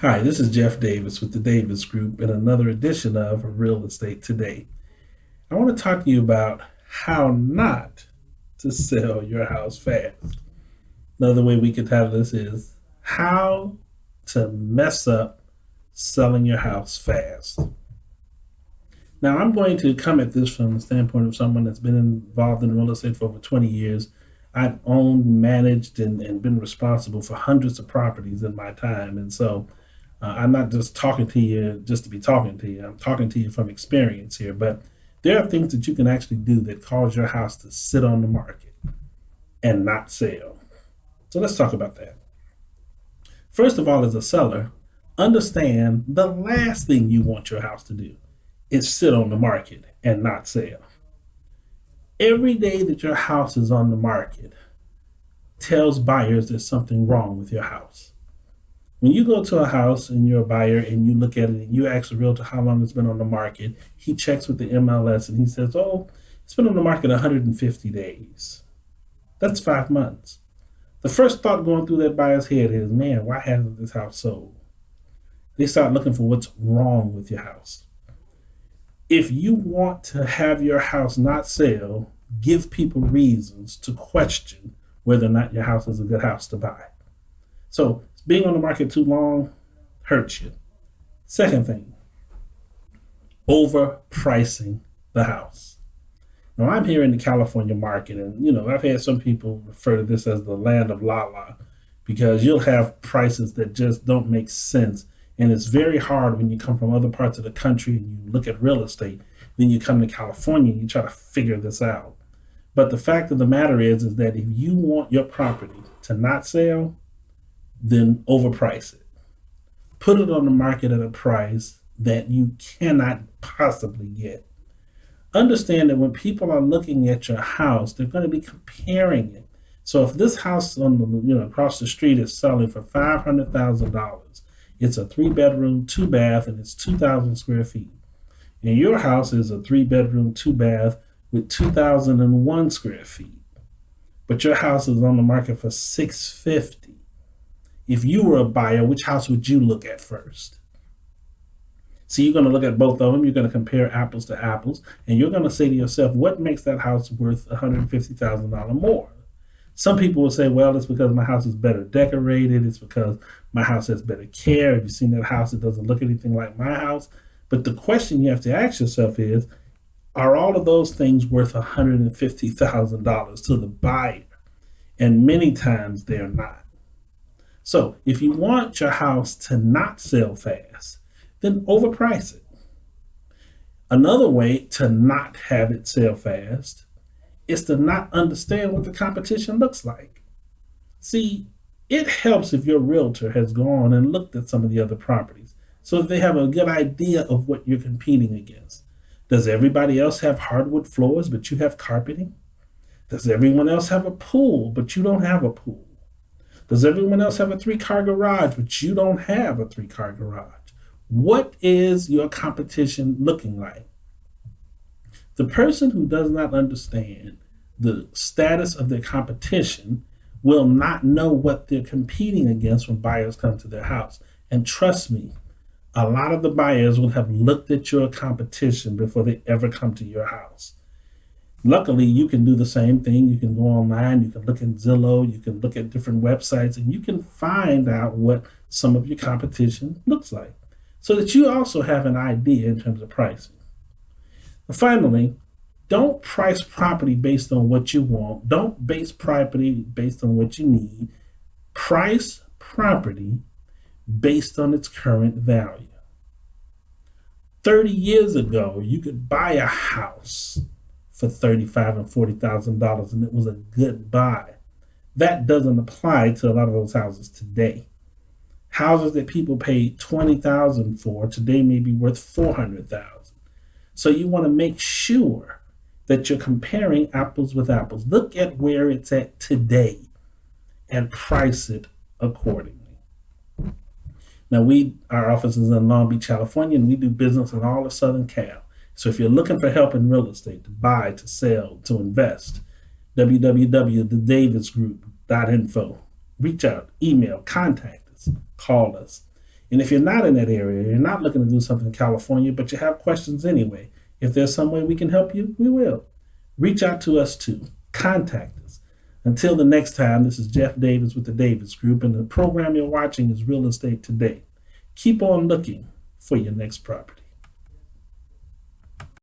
Hi, this is Jeff Davis with the Davis Group in another edition of Real Estate Today. I want to talk to you about how not to sell your house fast. Another way we could have this is how to mess up selling your house fast. Now, I'm going to come at this from the standpoint of someone that's been involved in real estate for over 20 years. I've owned, managed, and been responsible for hundreds of properties in my time. And so I'm not just talking to you just to be talking to you. I'm talking to you from experience here. But there are things that you can actually do that cause your house to sit on the market and not sell. So let's talk about that. First of all, as a seller, understand the last thing you want your house to do is sit on the market and not sell. Every day that your house is on the market tells buyers there's something wrong with your house. When you go to a house and you're a buyer and you look at it and you ask the realtor how long it's been on the market, he checks with the MLS and he says, oh, it's been on the market 150 days. That's 5 months. The first thought going through that buyer's head is, man, why hasn't this house sold? They start looking for what's wrong with your house. If you want to have your house not sell, give people reasons to question whether or not your house is a good house to buy. So being on the market too long hurts you. Second thing, overpricing the house. Now I'm here in the California market, and I've had some people refer to this as the land of la because you'll have prices that just don't make sense. And it's very hard when you come from other parts of the country and you look at real estate, then you come to California and you try to figure this out. But the fact of the matter is that if you want your property to not sell, then overprice it. Put it on the market at a price that you cannot possibly get. Understand that when people are looking at your house, they're going to be comparing it. So if this house on the across the street is selling for $500,000, it's a 3-bedroom, 2-bath, and it's 2,000 square feet. And your house is a 3-bedroom, 2-bath with 2,001 square feet. But your house is on the market for $650. If you were a buyer, which house would you look at first? So you're going to look at both of them. You're going to compare apples to apples, and you're going to say to yourself, what makes that house worth $150,000 more? Some people will say, well, it's because my house is better decorated. It's because my house has better care. If you've seen that house, it doesn't look anything like my house. But the question you have to ask yourself is, are all of those things worth $150,000 to the buyer? And many times they're not. So if you want your house to not sell fast, then overprice it. Another way to not have it sell fast is to not understand what the competition looks like. See, it helps if your realtor has gone and looked at some of the other properties so that they have a good idea of what you're competing against. Does everybody else have hardwood floors, but you have carpeting? Does everyone else have a pool, but you don't have a pool? Does everyone else have a 3-car garage, but you don't have a 3-car garage? What is your competition looking like? The person who does not understand the status of their competition will not know what they're competing against when buyers come to their house. And trust me, a lot of the buyers will have looked at your competition before they ever come to your house. Luckily, you can do the same thing. You can go online, you can look at Zillow, you can look at different websites, and you can find out what some of your competition looks like so that you also have an idea in terms of pricing. Finally, don't price property based on what you want. Don't base property based on what you need. Price property based on its current value. 30 years ago, you could buy a house for $35,000 and $40,000, and it was a good buy. That doesn't apply to a lot of those houses today. Houses that people paid $20,000 for today may be worth $400,000. So you want to make sure that you're comparing apples with apples. Look at where it's at today and price it accordingly. Now, our office is in Long Beach, California, and we do business in all of Southern Cal. So if you're looking for help in real estate, to buy, to sell, to invest, www.thedavisgroup.info. Reach out, email, contact us, call us. And if you're not in that area, you're not looking to do something in California, but you have questions anyway, if there's some way we can help you, we will. Reach out to us too. Contact us. Until the next time, this is Jeff Davis with the Davis Group, and the program you're watching is Real Estate Today. Keep on looking for your next property.